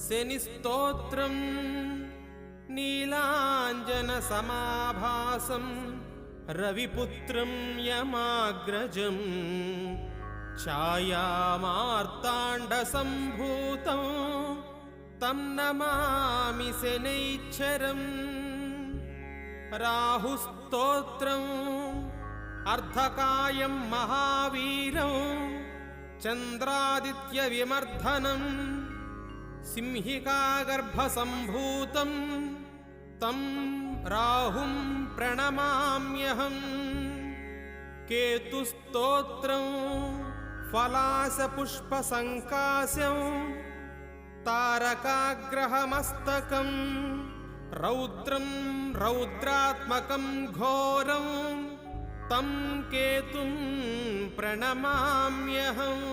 शनिस्तोत्रम् नीलाञ्जनसमाभासं रविपुत्रं यमाग्रजं छायामार्ताण्डसम्भूतं तं नमामि शनैश्चरम् राहुस्तोत्रम् अर्धकायं महावीरं चन्द्रादित्यविमर्दनं सिंहिकागर्भसम्भूतं तं राहुं प्रणमाम्यहम् केतुस्तोत्रं फलासपुष्पसङ्कास्यं तारकाग्रहमस्तकं रौद्रं रौद्रात्मकं घोरं तं केतुं प्रणमाम्यहम्।